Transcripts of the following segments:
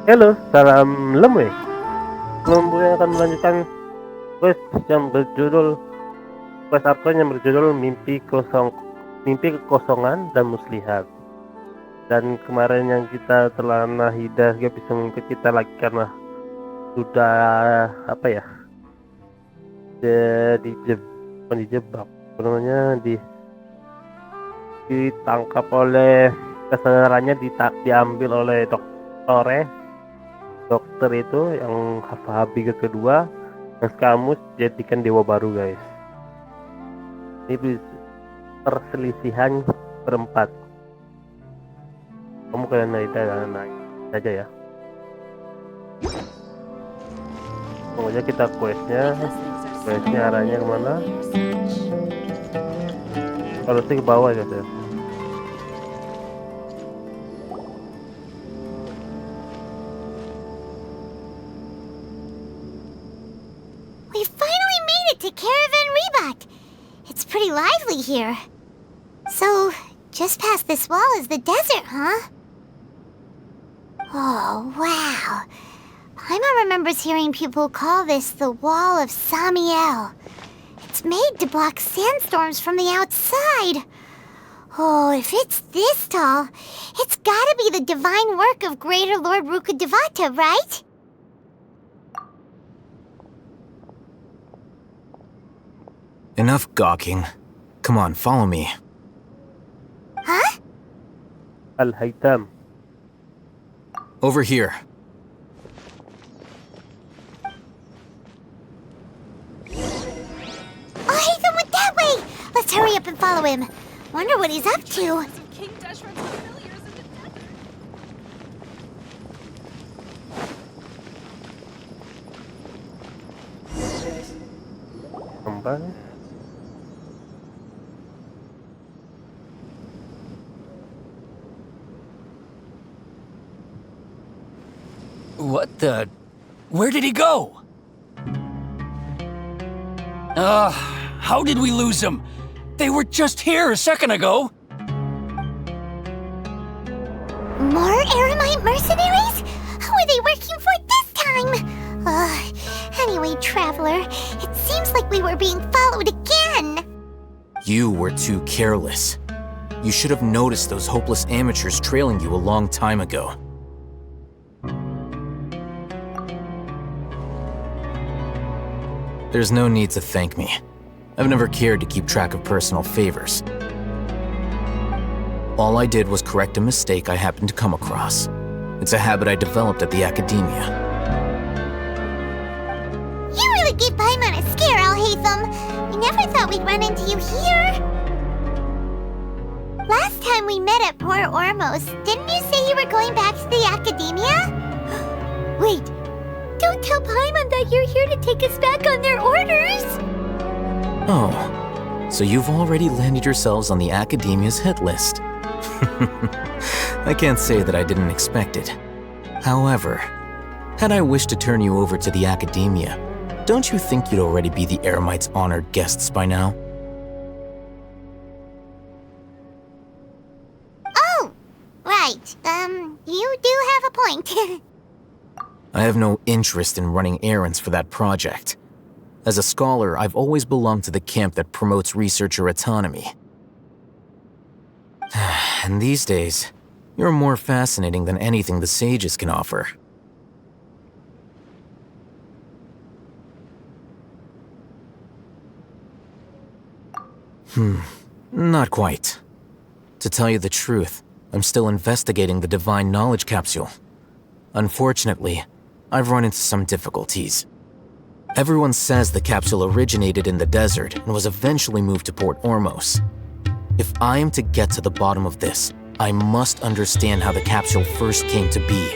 Halo, salam Lemue. Lemue akan melanjutkan quest yang berjudul Quest Archon yang berjudul mimpi kekosongan dan muslihat. Dan kemarin yang kita telah Nahida gak bisa mengikuti kita lagi karena sudah dijebak sebenarnya ditangkap oleh kesadarannya, diambil oleh dokter itu yang Habi kedua yang sekarang jadikan dewa baru, guys. Ini perselisihan berempat. Kamu kalian naik saja ya. Pokoknya kita questnya arahnya kemana? Harusnya ke bawah ya, guys. We finally made it to Caravan Reebok. It's pretty lively here. So, just past this wall is the desert, huh? Oh, wow. Paimon remembers hearing people call this the Wall of Samiel. It's made to block sandstorms from the outside. Oh, if it's this tall, it's gotta be the divine work of Greater Lord Rukkhadevata, right? Enough gawking. Come on, follow me. Huh? Alhaitham. Over here. Alhaitham went that way! Let's hurry up and follow him. Wonder what he's up to. Kembali. What the? Where did he go? How did we lose him? They were just here a second ago. More Eremite mercenaries? Who are they working for this time? Anyway, Traveler, it seems like we were being followed again. You were too careless. You should have noticed those hopeless amateurs trailing you a long time ago. There's no need to thank me. I've never cared to keep track of personal favors. All I did was correct a mistake I happened to come across. It's a habit I developed at the Akademiya. You really gave Paimon a scare, Alhaitham. We never thought we'd run into you here. Last time we met at Port Ormos, didn't you say you were going back to the Akademiya? Wait, don't tell Paimon that you're here to take us back on their orders! Oh, so you've already landed yourselves on the Akademiya's hit list. I can't say that I didn't expect it. However, had I wished to turn you over to the Akademiya, don't you think you'd already be the Eremites' honored guests by now? Oh, right. You do have a point. I have no interest in running errands for that project. As a scholar, I've always belonged to the camp that promotes researcher autonomy. And these days, you're more fascinating than anything the sages can offer. Not quite. To tell you the truth, I'm still investigating the Divine Knowledge Capsule. Unfortunately, I've run into some difficulties. Everyone says the capsule originated in the desert and was eventually moved to Port Ormos. If I am to get to the bottom of this, I must understand how the capsule first came to be.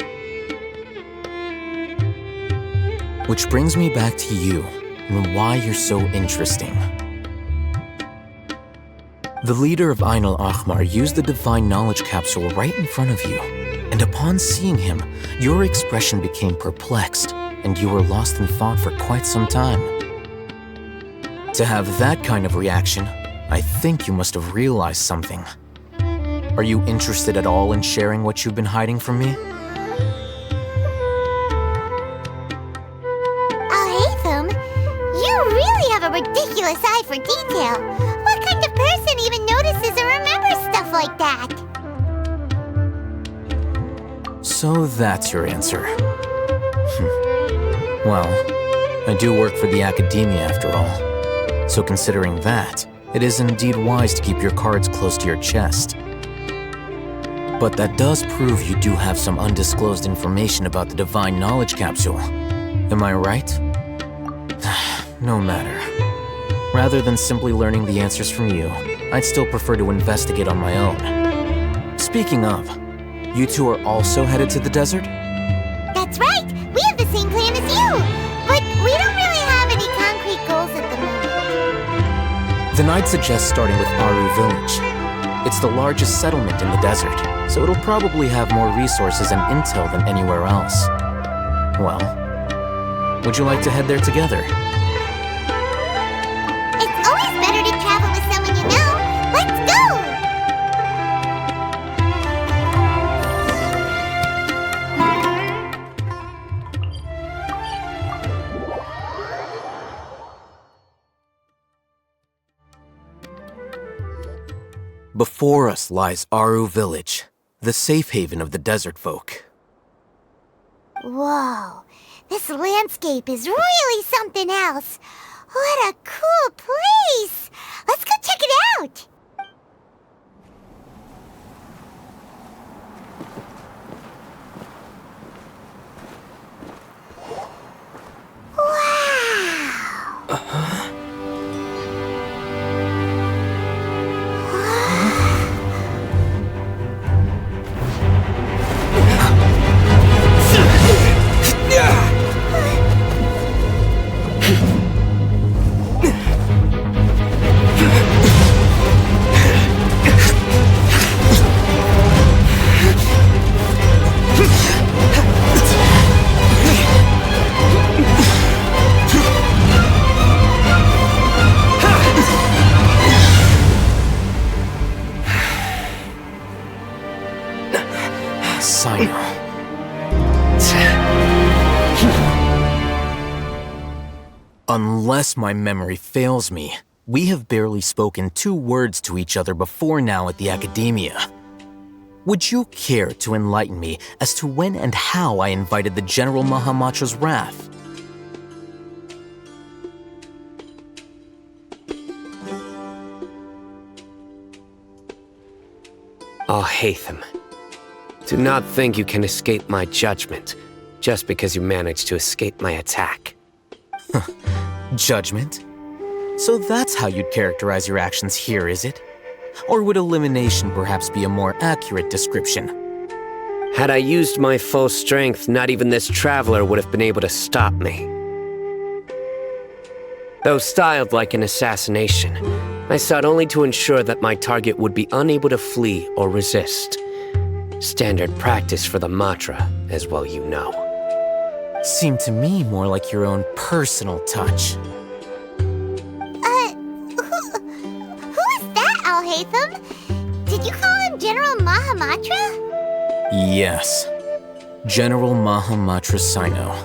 Which brings me back to you and why you're so interesting. The leader of Ain al-Ahmar used the Divine Knowledge Capsule right in front of you, and upon seeing him, your expression became perplexed, and you were lost in thought for quite some time. To have that kind of reaction, I think you must have realized something. Are you interested at all in sharing what you've been hiding from me? ridiculous eye for detail. What kind of person even notices or remembers stuff like that? So that's your answer. Well, I do work for the Akademiya after all. So considering that, it is indeed wise to keep your cards close to your chest. But that does prove you do have some undisclosed information about the Divine Knowledge Capsule. Am I right? No matter. Rather than simply learning the answers from you, I'd still prefer to investigate on my own. Speaking of, you two are also headed to the desert? That's right! We have the same plan as you! But we don't really have any concrete goals at the moment. Then I'd suggest starting with Aru Village. It's the largest settlement in the desert, so it'll probably have more resources and intel than anywhere else. Well, would you like to head there together? It's always better to travel with someone you know. Let's go! Before us lies Aru Village, the safe haven of the desert folk. Whoa, this landscape is really something else. What a cool place! Let's go check it out! Wow! Cyno. Unless my memory fails me, we have barely spoken 2 words to each other before now at the Akademiya. Would you care to enlighten me as to when and how I invited the General Mahamatra's wrath? Alhaitham, do not think you can escape my judgment just because you managed to escape my attack. Judgment? So that's how you'd characterize your actions here, is it? Or would elimination perhaps be a more accurate description? Had I used my full strength, not even this traveler would have been able to stop me. Though styled like an assassination, I sought only to ensure that my target would be unable to flee or resist. Standard practice for the Matra, as well you know. Seemed to me more like your own personal touch. Who is that, Alhaitham? Did you call him General Mahamatra? Yes. General Mahamatra Cyno,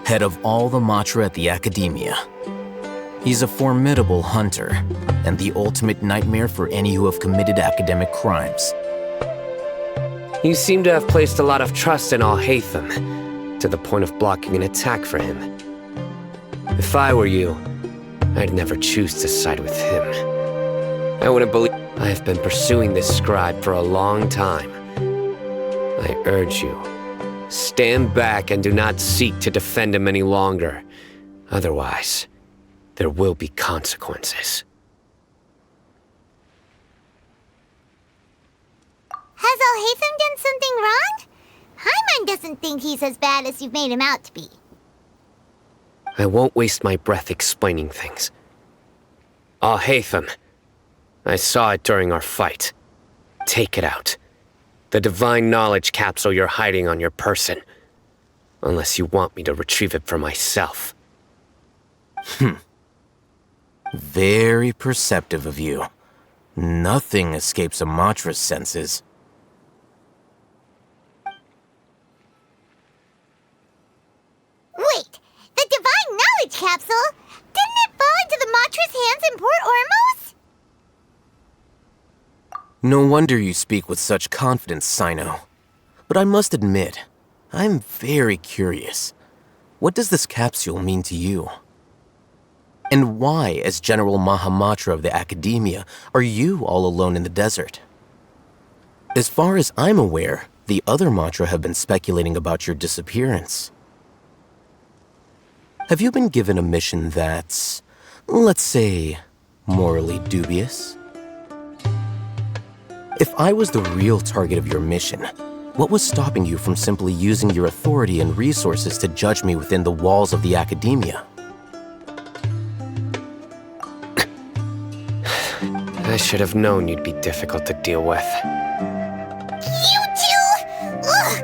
head of all the Matra at the Akademiya. He's a formidable hunter, and the ultimate nightmare for any who have committed academic crimes. You seem to have placed a lot of trust in Alhaitham, to the point of blocking an attack for him. If I were you, I'd never choose to side with him. I wouldn't believe I have been pursuing this scribe for a long time. I urge you, stand back and do not seek to defend him any longer. Otherwise, there will be consequences. Has Alhaitham done something wrong? Hyman doesn't think he's as bad as you've made him out to be. I won't waste my breath explaining things. Alhaitham, I saw it during our fight. Take it out. The divine knowledge capsule you're hiding on your person. Unless you want me to retrieve it for myself. Very perceptive of you. Nothing escapes a Matra's senses. Wait, the divine knowledge capsule? Didn't it fall into the Matra import Ormos? No wonder you speak with such confidence, Cyno. But I must admit, I'm very curious. What does this capsule mean to you? And why, as General Mahamatra of the Akademiya, are you all alone in the desert? As far as I'm aware, the other Matra have been speculating about your disappearance. Have you been given a mission that's, let's say, morally dubious? If I was the real target of your mission, what was stopping you from simply using your authority and resources to judge me within the walls of the Akademiya? I should have known you'd be difficult to deal with. You two! Ugh!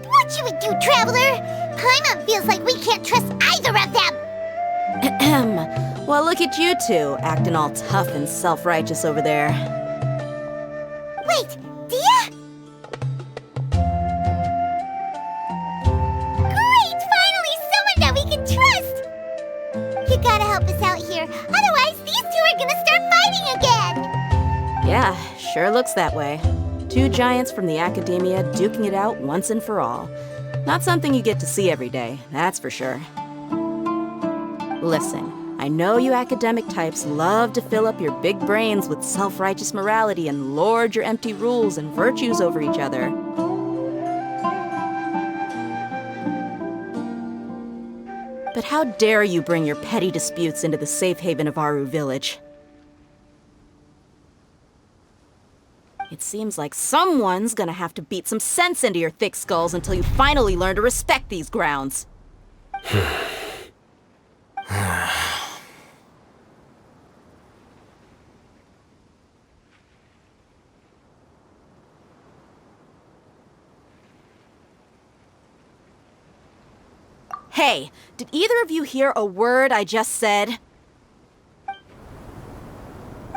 What should we do, Traveler? Paimon feels like we can't trust either of them! Ahem. Well, look at you two, acting all tough and self-righteous over there. Wait, Dehya? Great! Finally, someone that we can trust! You gotta help us out here, otherwise these two are gonna start fighting again! Yeah, sure looks that way. Two giants from the Akademiya duking it out once and for all. Not something you get to see every day, that's for sure. Listen, I know you academic types love to fill up your big brains with self-righteous morality and lord your empty rules and virtues over each other. But how dare you bring your petty disputes into the safe haven of Aru Village? It seems like someone's gonna have to beat some sense into your thick skulls until you finally learn to respect these grounds. Hey, did either of you hear a word I just said?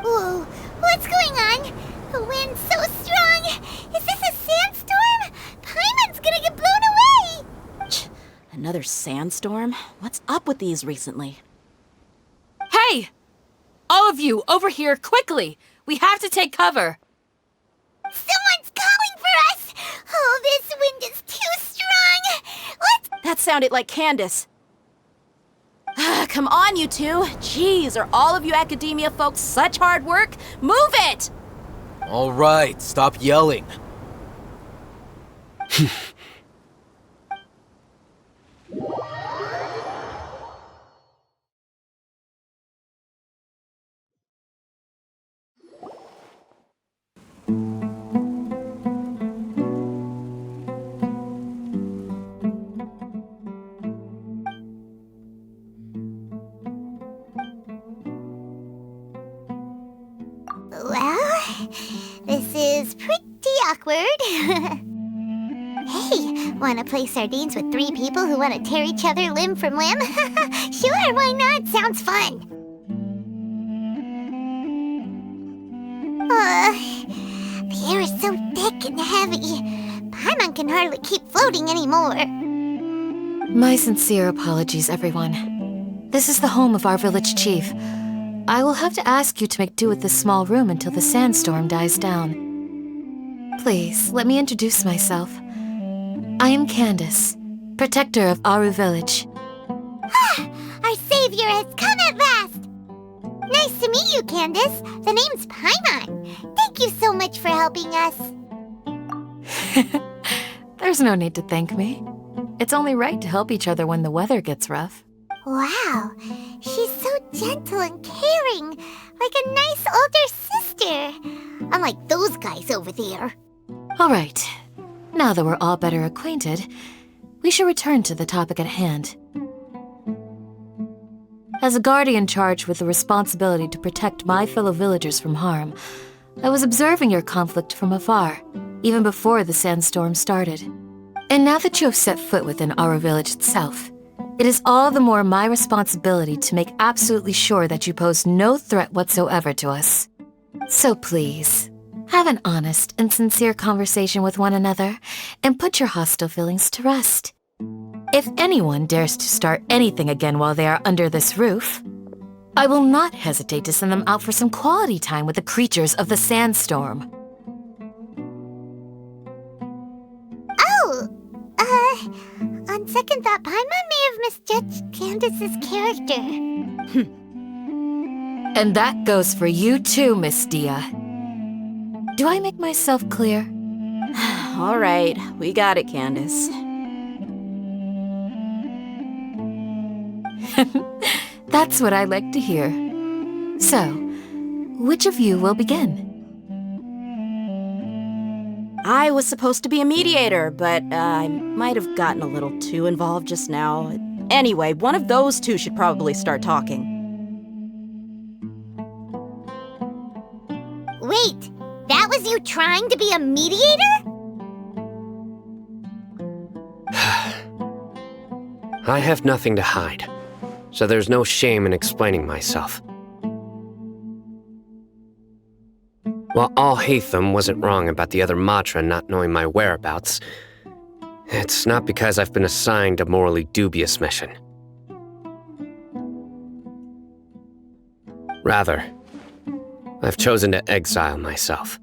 Whoa, what's going on? The wind's so strong! Is this a sandstorm? Paimon's gonna get blown away! Another sandstorm? What's up with these recently? Hey! All of you, over here, quickly! We have to take cover! Someone's calling for us! Oh, this wind is too strong! Let's... That sounded like Candace. Come on, you two! Jeez, are all of you Akademiya folks such hard work? Move it! All right, stop yelling. Well, this is pretty awkward. Hey, wanna play sardines with three people who wanna tear each other limb from limb? Sure, why not? Sounds fun. The air is so thick and heavy. Paimon can hardly keep floating anymore. My sincere apologies, everyone. This is the home of our village chief. I will have to ask you to make do with this small room until the sandstorm dies down. Please, let me introduce myself. I am Candace, protector of Aru Village. Our savior has come at last! Nice to meet you, Candace. The name's Paimon. Thank you so much for helping us. There's no need to thank me. It's only right to help each other when the weather gets rough. Wow, she's so gentle and caring, like a nice older sister. Unlike those guys over there. All right, now that we're all better acquainted, we should return to the topic at hand. As a guardian charged with the responsibility to protect my fellow villagers from harm, I was observing your conflict from afar, even before the sandstorm started. And now that you have set foot within Aru Village itself, it is all the more my responsibility to make absolutely sure that you pose no threat whatsoever to us. So please, have an honest and sincere conversation with one another and put your hostile feelings to rest. If anyone dares to start anything again while they are under this roof, I will not hesitate to send them out for some quality time with the creatures of the sandstorm. Oh, on second thought, Paimon may have misjudged Candace's character. And that goes for you too, Miss Dehya. Do I make myself clear? All right, we got it, Candace. That's what I like to hear. So, which of you will begin? I was supposed to be a mediator, but I might have gotten a little too involved just now. Anyway, one of those two should probably start talking. Wait, that was you trying to be a mediator? I have nothing to hide, so there's no shame in explaining myself. While Alhaitham wasn't wrong about the other Matra not knowing my whereabouts, it's not because I've been assigned a morally dubious mission. Rather, I've chosen to exile myself.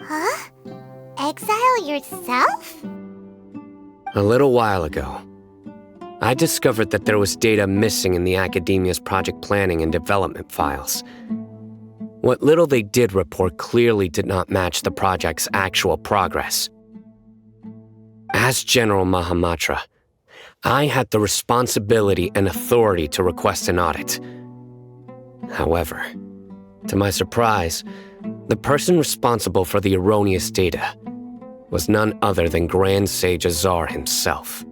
Huh? Exile yourself? A little while ago, I discovered that there was data missing in the Akademiya's project planning and development files. What little they did report clearly did not match the project's actual progress. As General Mahamatra, I had the responsibility and authority to request an audit. However, to my surprise, the person responsible for the erroneous data was none other than Grand Sage Azar himself.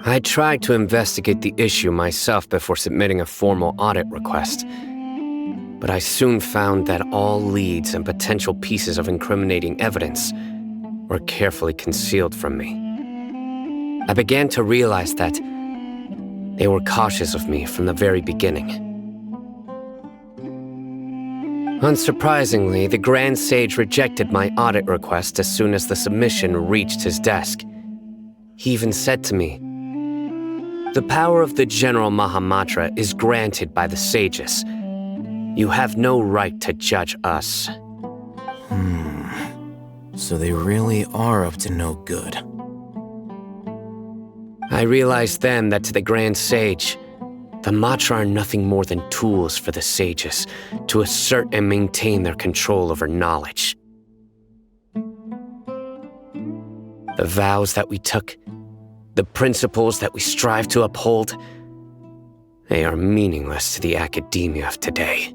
I tried to investigate the issue myself before submitting a formal audit request, but I soon found that all leads and potential pieces of incriminating evidence were carefully concealed from me. I began to realize that they were cautious of me from the very beginning. Unsurprisingly, the Grand Sage rejected my audit request as soon as the submission reached his desk. He even said to me, "The power of the General Mahamatra is granted by the sages. You have no right to judge us." So they really are up to no good. I realized then that to the Grand Sage, the Matra are nothing more than tools for the sages to assert and maintain their control over knowledge. The vows that we took, the principles that we strive to uphold, they are meaningless to the Akademiya of today.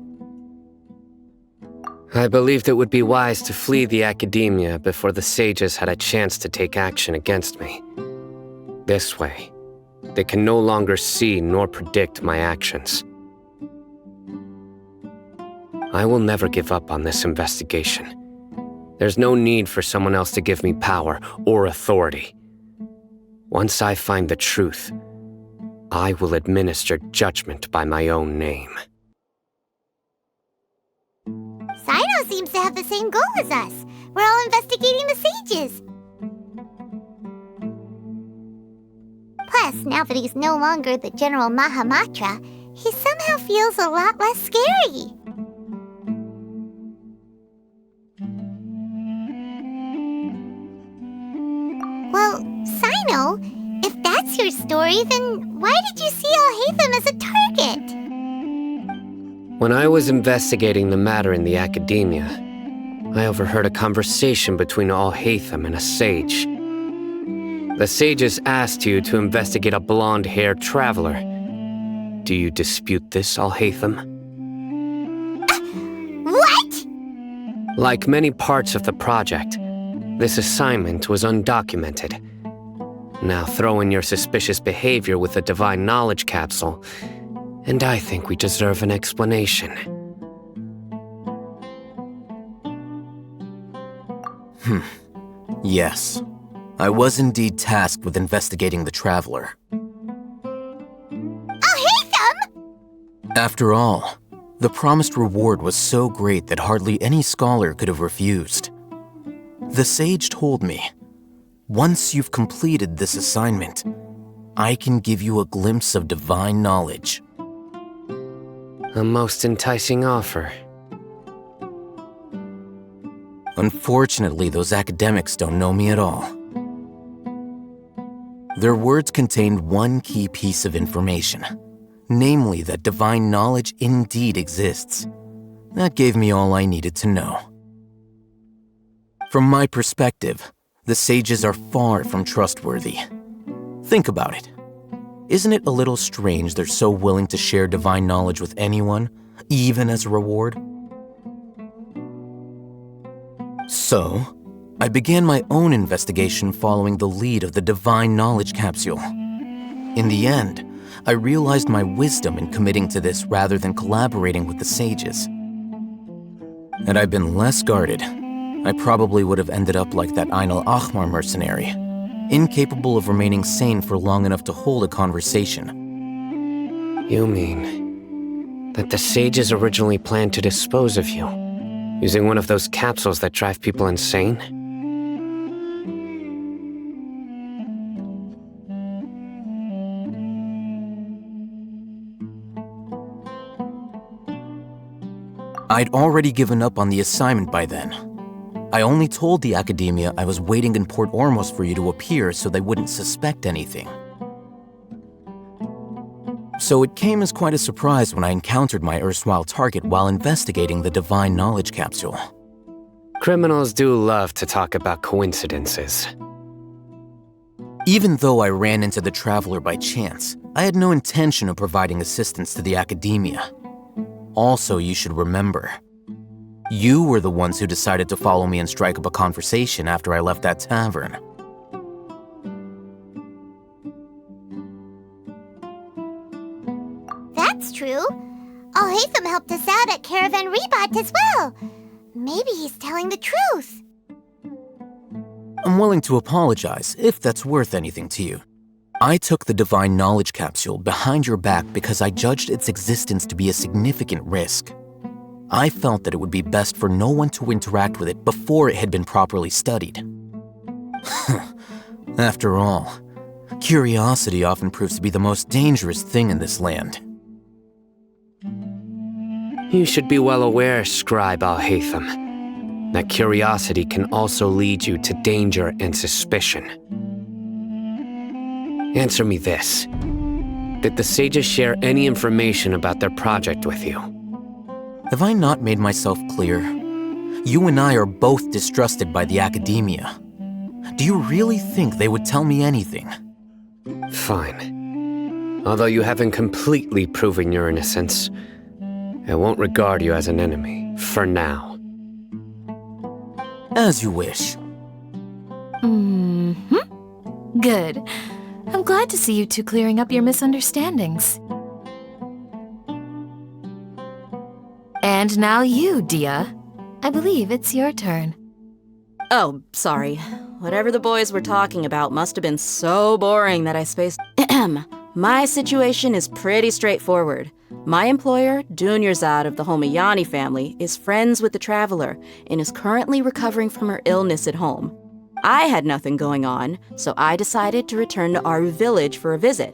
I believed it would be wise to flee the Akademiya before the sages had a chance to take action against me. This way, they can no longer see nor predict my actions. I will never give up on this investigation. There's no need for someone else to give me power or authority. Once I find the truth, I will administer judgment by my own name. Cyno seems to have the same goal as us. We're all investigating the sages. Plus, now that he's no longer the General Mahamatra, he somehow feels a lot less scary. Well, Cyno, if that's your story, then why did you see Alhaitham as a target? When I was investigating the matter in the Akademiya, I overheard a conversation between Alhaitham and a sage. The sages asked you to investigate a blonde-haired traveler. Do you dispute this, Alhaitham? What? Like many parts of the project, this assignment was undocumented. Now throw in your suspicious behavior with the Divine Knowledge Capsule, and I think we deserve an explanation. Yes. I was indeed tasked with investigating the Traveler. Alhaitham! After all, the promised reward was so great that hardly any scholar could have refused. The sage told me, once you've completed this assignment, I can give you a glimpse of divine knowledge. A most enticing offer. Unfortunately, those academics don't know me at all. Their words contained one key piece of information, namely that divine knowledge indeed exists. That gave me all I needed to know. From my perspective, the sages are far from trustworthy. Think about it. Isn't it a little strange they're so willing to share divine knowledge with anyone, even as a reward? So, I began my own investigation following the lead of the divine knowledge capsule. In the end, I realized my wisdom in committing to this rather than collaborating with the sages. Had I been less guarded, I probably would have ended up like that Alhaitham mercenary, incapable of remaining sane for long enough to hold a conversation. You mean that the sages originally planned to dispose of you, using one of those capsules that drive people insane? I'd already given up on the assignment by then. I only told the Akademiya I was waiting in Port Ormos for you to appear so they wouldn't suspect anything. So it came as quite a surprise when I encountered my erstwhile target while investigating the divine knowledge capsule. Criminals do love to talk about coincidences. Even though I ran into the Traveler by chance, I had no intention of providing assistance to the Akademiya. Also, you should remember, you were the ones who decided to follow me and strike up a conversation after I left that tavern. That's true. Alhaitham helped us out at Caravan Rebat as well. Maybe he's telling the truth. I'm willing to apologize if that's worth anything to you. I took the divine knowledge capsule behind your back because I judged its existence to be a significant risk. I felt that it would be best for no one to interact with it before it had been properly studied. After all, curiosity often proves to be the most dangerous thing in this land. You should be well aware, Scribe Alhaitham, that curiosity can also lead you to danger and suspicion. Answer me this. Did the sages share any information about their project with you? Have I not made myself clear? You and I are both distrusted by the Akademiya. Do you really think they would tell me anything? Fine. Although you haven't completely proven your innocence, I won't regard you as an enemy, for now. As you wish. Good. I'm glad to see you two clearing up your misunderstandings. And now you, Dehya. I believe it's your turn. Oh, sorry. Whatever the boys were talking about must have been so boring that I spaced. My situation is pretty straightforward. My employer, Dunyarzad of the Homayani family, is friends with the Traveler and is currently recovering from her illness at home. I had nothing going on, so I decided to return to Aru village for a visit.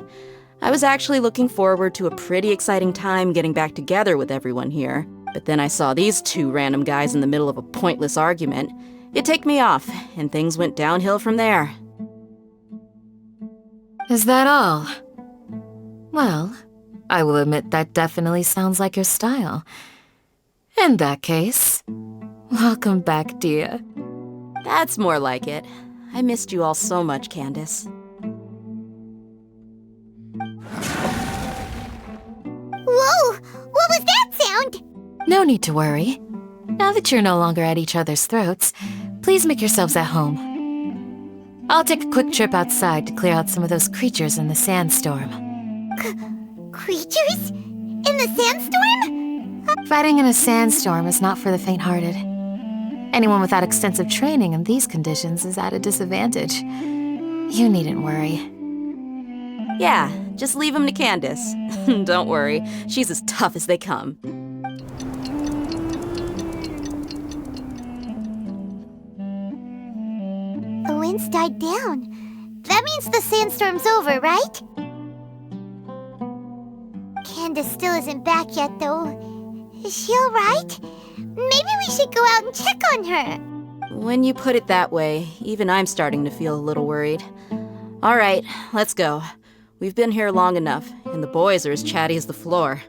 I was actually looking forward to a pretty exciting time getting back together with everyone here. But then I saw these two random guys in the middle of a pointless argument. It ticked me off, and things went downhill from there. Is that all? Well, I will admit that definitely sounds like your style. In that case, welcome back, Dehya. That's more like it. I missed you all so much, Candace. Whoa! What was that sound? No need to worry. Now that you're no longer at each other's throats, please make yourselves at home. I'll take a quick trip outside to clear out some of those creatures in the sandstorm. Creatures? In the sandstorm? Fighting in a sandstorm is not for the faint-hearted. Anyone without extensive training in these conditions is at a disadvantage. You needn't worry. Yeah, just leave him to Candace. Don't worry, she's as tough as they come. The wind's died down. That means the sandstorm's over, right? Candace still isn't back yet, though. Is she alright? Maybe we should go out and check on her. When you put it that way, even I'm starting to feel a little worried. All right, let's go. We've been here long enough, and the boys are as chatty as the floor.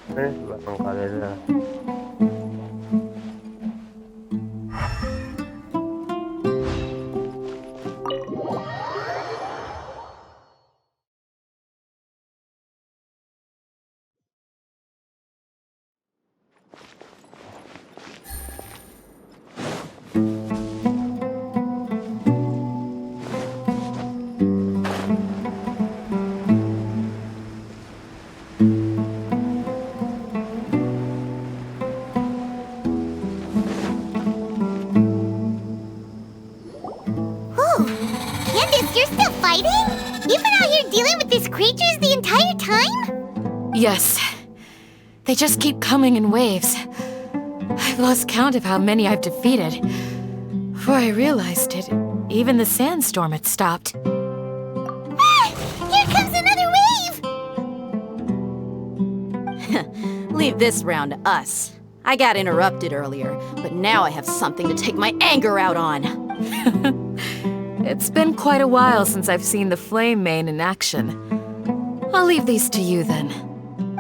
Belakang kali aja. Yes. They just keep coming in waves. I've lost count of how many I've defeated. Before I realized it, even the sandstorm had stopped. Ah! Here comes another wave! Leave this round to us. I got interrupted earlier, but now I have something to take my anger out on. It's been quite a while since I've seen the flame main in action. I'll leave these to you then.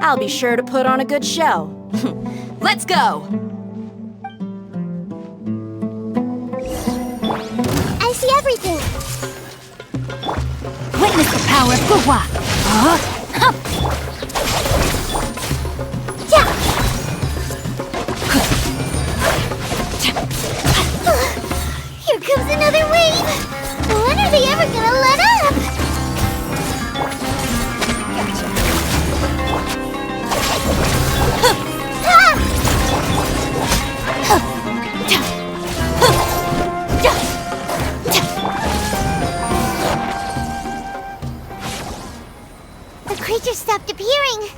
I'll be sure to put on a good show. Let's go! I see everything! Witness the power of Guhua! Here comes another wave! When are they ever gonna let up? The creature stopped appearing.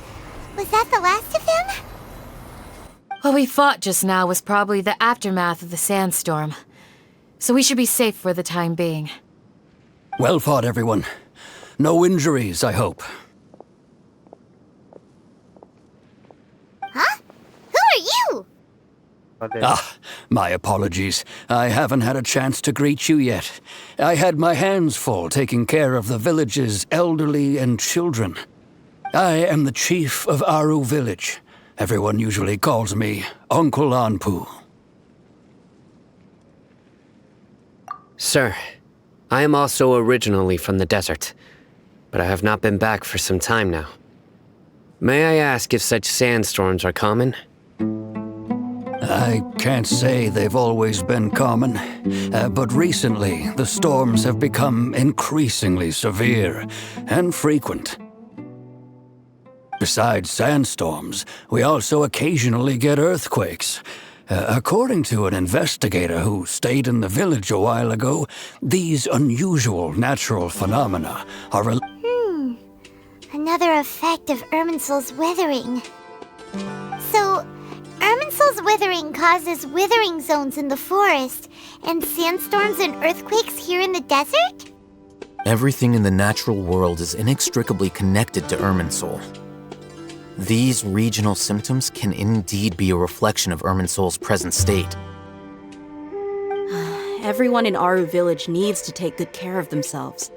Was that the last of them? What we fought just now was probably the aftermath of the sandstorm. So we should be safe for the time being. Well fought, everyone. No injuries, I hope. Huh? Who are you? Ah, my apologies. I haven't had a chance to greet you yet. I had my hands full taking care of the village's elderly and children. I am the chief of Aru village. Everyone usually calls me Uncle Anpu. Sir, I am also originally from the desert, but I have not been back for some time now. May I ask if such sandstorms are common? I can't say they've always been common, but recently the storms have become increasingly severe and frequent. Besides sandstorms, we also occasionally get earthquakes. According to an investigator who stayed in the village a while ago, these unusual natural phenomena are Another effect of Irminsul's withering. So, Irminsul's withering causes withering zones in the forest, and sandstorms and earthquakes here in the desert? Everything in the natural world is inextricably connected to Irminsul. These regional symptoms can indeed be a reflection of Irminsul's present state. Everyone in Aru village needs to take good care of themselves.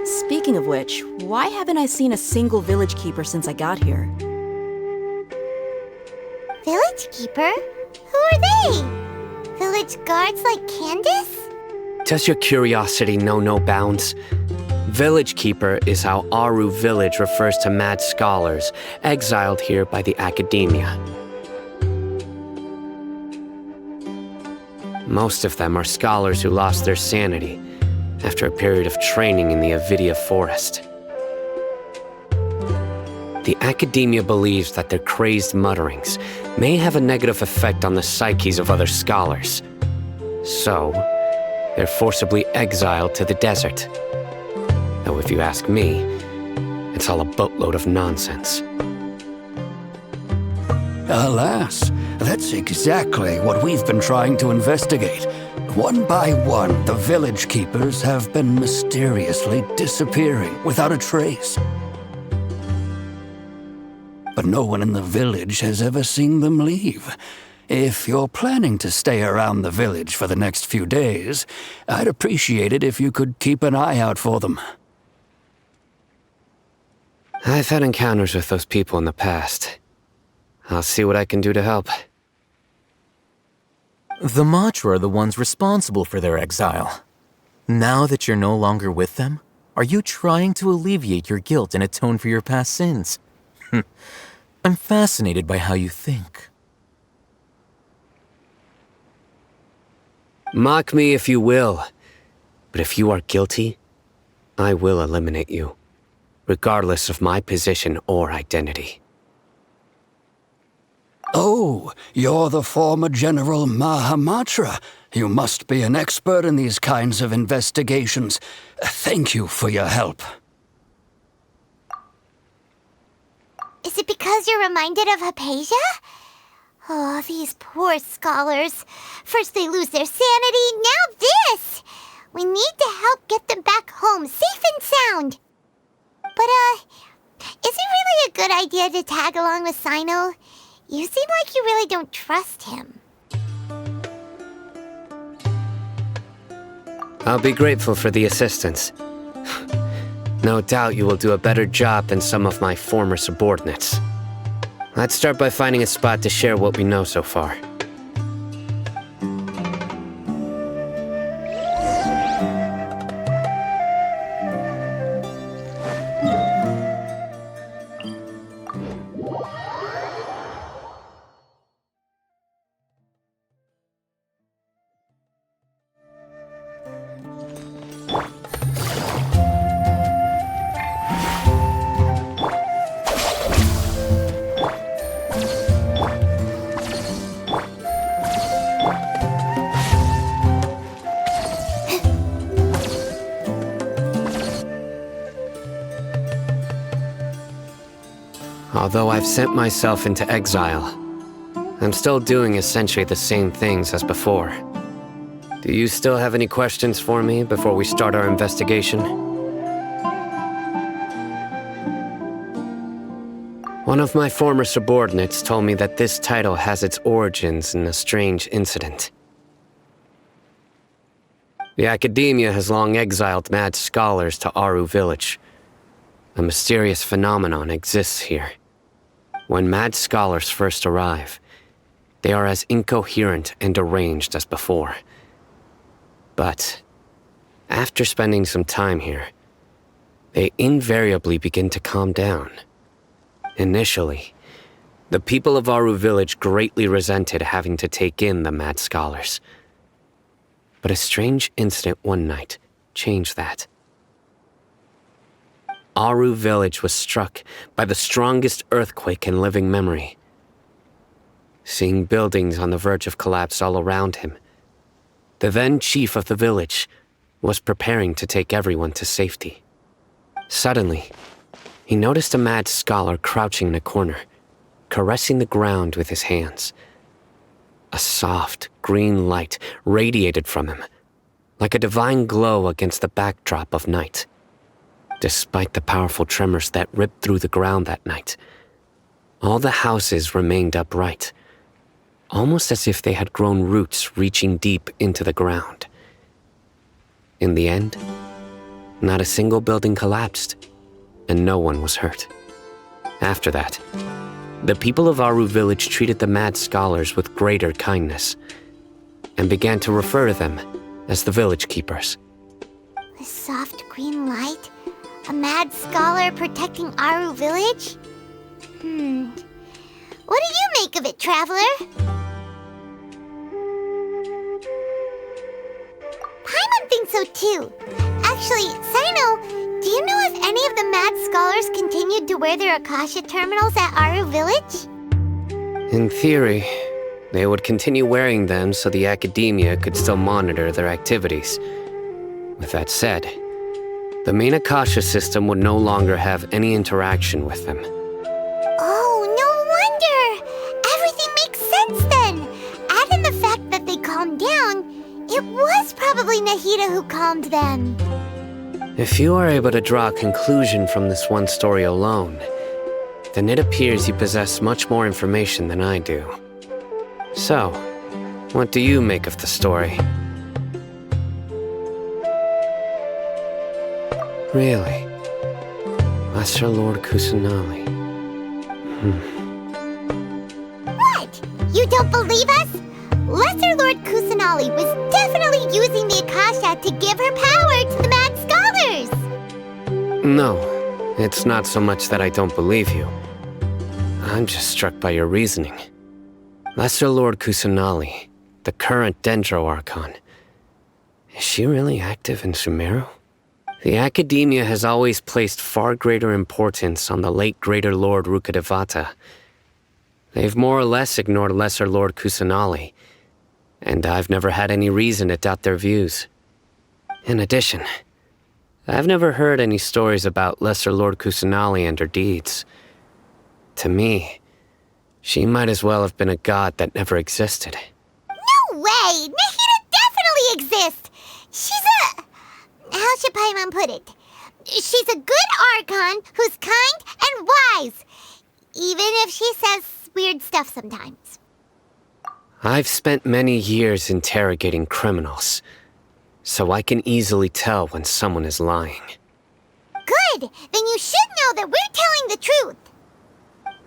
Speaking of which, why haven't I seen a single village keeper since I got here? Village keeper? Who are they? Village guards like Candace? Does your curiosity know no bounds? Village Keeper is how Aru village refers to mad scholars exiled here by the Akademiya. Most of them are scholars who lost their sanity after a period of training in the Avidya forest. The Akademiya believes that their crazed mutterings may have a negative effect on the psyches of other scholars. So, they're forcibly exiled to the desert. Though if you ask me, it's all a boatload of nonsense. Alas, That's exactly what we've been trying to investigate. One by one, the village keepers have been mysteriously disappearing without a trace. But no one in the village has ever seen them leave. If you're planning to stay around the village for the next few days, I'd appreciate it if you could keep an eye out for them. I've had encounters with those people in the past. I'll see what I can do to help. The Matra are the ones responsible for their exile. Now that you're no longer with them, are you trying to alleviate your guilt and atone for your past sins? I'm fascinated by how you think. Mock me if you will, but if you are guilty, I will eliminate you, regardless of my position or identity. Oh, you're the former General Mahamatra. You must be an expert in these kinds of investigations. Thank you for your help. Is it because you're reminded of Hypatia? Oh, these poor scholars. First they lose their sanity, now this! We need to help get them back home, safe and sound. But, is it really a good idea to tag along with Cyno? You seem like you really don't trust him. I'll be grateful for the assistance. No doubt you will do a better job than some of my former subordinates. Let's start by finding a spot to share what we know so far. Although I've sent myself into exile, I'm still doing essentially the same things as before. Do you still have any questions for me before we start our investigation? One of my former subordinates told me that this title has its origins in a strange incident. The Akademiya has long exiled mad scholars to Aru village. A mysterious phenomenon exists here. When mad scholars first arrive, they are as incoherent and deranged as before. But after spending some time here, they invariably begin to calm down. Initially, the people of Aru village greatly resented having to take in the mad scholars. But a strange incident one night changed that. Aru village was struck by the strongest earthquake in living memory. Seeing buildings on the verge of collapse all around him, the then chief of the village was preparing to take everyone to safety. Suddenly, he noticed a mad scholar crouching in a corner, caressing the ground with his hands. A soft, green light radiated from him, like a divine glow against the backdrop of night. Despite the powerful tremors that ripped through the ground that night, all the houses remained upright, almost as if they had grown roots reaching deep into the ground. In the end, not a single building collapsed, and no one was hurt. After that, the people of Aru village treated the mad scholars with greater kindness, and began to refer to them as the village keepers. The soft green light? A mad scholar protecting Aru village? What do you make of it, traveler? Paimon thinks so too. Actually, Cyno, do you know if any of the mad scholars continued to wear their Akasha terminals at Aru village? In theory, they would continue wearing them so the Akademiya could still monitor their activities. With that said, the main Akasha system would no longer have any interaction with them. Oh, no wonder! Everything makes sense then! It was probably Nahida who calmed them. If you are able to draw a conclusion from this one story alone, then it appears you possess much more information than I do. So, what do you make of the story? Really? Lesser Lord Kusanali. What? You don't believe us? Lesser Lord Kusanali was definitely using the Akasha to give her power to the Mad Scholars! No, it's not so much that I don't believe you. I'm just struck by your reasoning. Lesser Lord Kusanali, the current Dendro Archon, is she really active in Sumeru? The Akademiya has always placed far greater importance on the late Greater Lord Rukkhadevata. They've more or less ignored Lesser Lord Kusanali, and I've never had any reason to doubt their views. In addition, I've never heard any stories about Lesser Lord Kusanali and her deeds. To me, she might as well have been a god that never existed. No way! Nahida definitely exists! She's a... How should Paimon put it? She's a good Archon who's kind and wise, even if she says weird stuff sometimes. I've spent many years interrogating criminals, so I can easily tell when someone is lying. Good! Then you should know that we're telling the truth.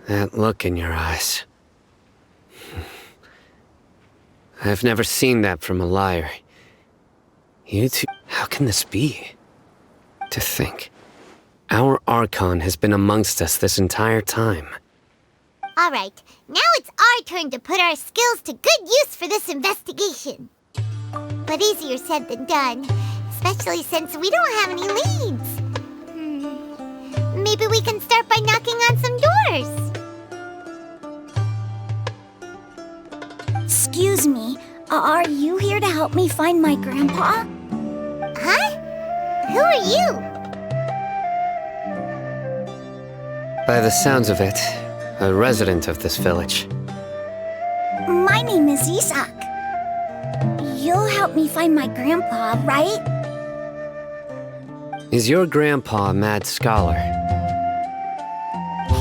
That look in your eyes. I've never seen that from a liar. You two... How can this be? To think, our Archon has been amongst us this entire time. Alright, now it's our turn to put our skills to good use for this investigation. But easier said than done, especially since we don't have any leads. Maybe we can start by knocking on some doors. Excuse me, are you here to help me find my grandpa? Huh? Who are you? By the sounds of it, a resident of this village. My name is Isak. You'll help me find my grandpa, right? Is your grandpa a mad scholar?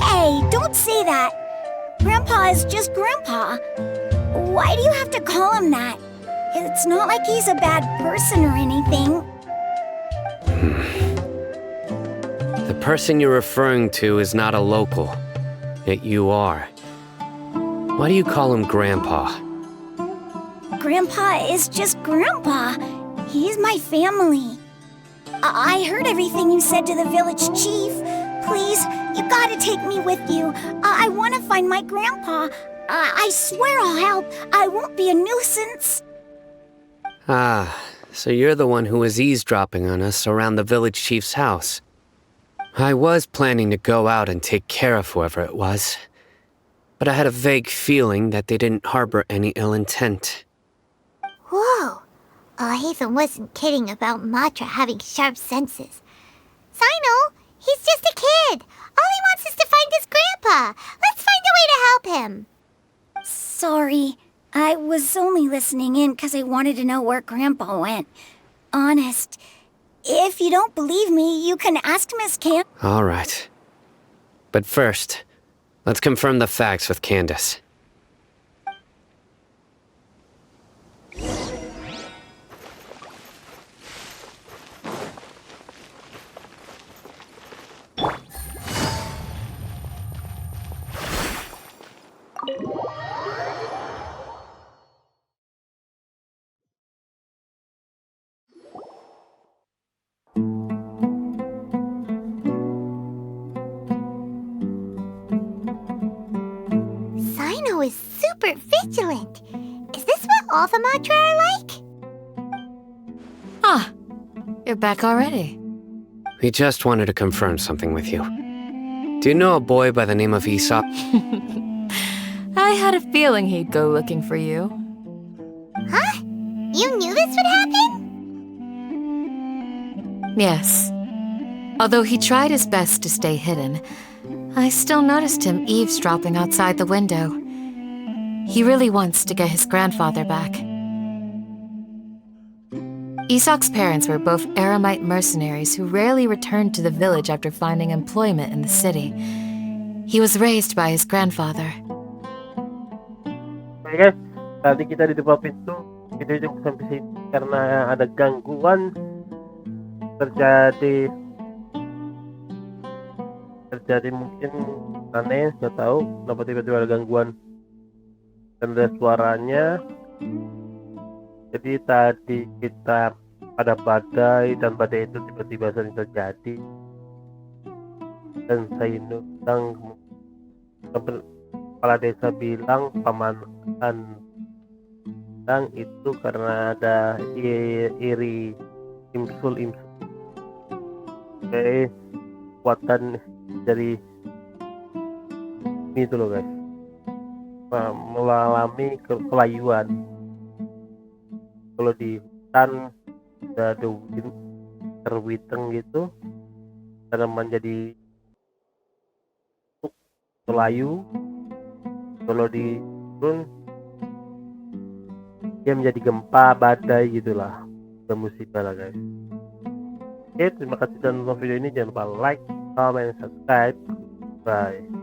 Hey, don't say that. Grandpa is just Grandpa. Why do you have to call him that? It's not like he's a bad person or anything. The person you're referring to is not a local, yet you are. Why do you call him Grandpa? Grandpa is just Grandpa. He's my family. I heard everything you said to the village chief. Please, you gotta take me with you. I want to find my grandpa. I swear I'll help. I won't be a nuisance. Ah, so you're the one who was eavesdropping on us around the village chief's house. I was planning to go out and take care of whoever it was, but I had a vague feeling that they didn't harbor any ill intent. Whoa! Alhaitham wasn't kidding about Matra having sharp senses. Cyno, he's just a kid. All he wants is to find his grandpa. Let's find a way to help him. Sorry, I was only listening in because I wanted to know where Grandpa went. Honest. If you don't believe me, you can ask Miss Candace. All right. But first, let's confirm the facts with Candace. Cyno is super vigilant. Is this what all the Matra are like? Ah, you're back already. We just wanted to confirm something with you. Do you know a boy by the name of Isak? I had a feeling he'd go looking for you. Huh? You knew this would happen? Yes. Although he tried his best to stay hidden, I still noticed him eavesdropping outside the window. He really wants to get his grandfather back. Isak's parents were both Aramite mercenaries who rarely returned to the village after finding employment in the city. He was raised by his grandfather. Oke guys, tadi kita di depan pintu video sampai sini karena ada gangguan terjadi mungkin aneh, nggak tahu kenapa tiba-tiba ada gangguan dan ada suaranya. Jadi tadi kita ada badai dan badai itu tiba-tiba sering terjadi dan Cyno kepala desa bilang pemanasan dan itu karena ada iri imsul. Oke, kekuatan dari itu loh guys, mengalami kelayuan. Kalau di hutan ada terwiteng gitu, tanaman jadi kelayu. Kalau di turun dia menjadi gempa, badai gitulah, musibah lah guys. Oke, terima kasih sudah nonton video ini. Jangan lupa like, comment, subscribe. Bye.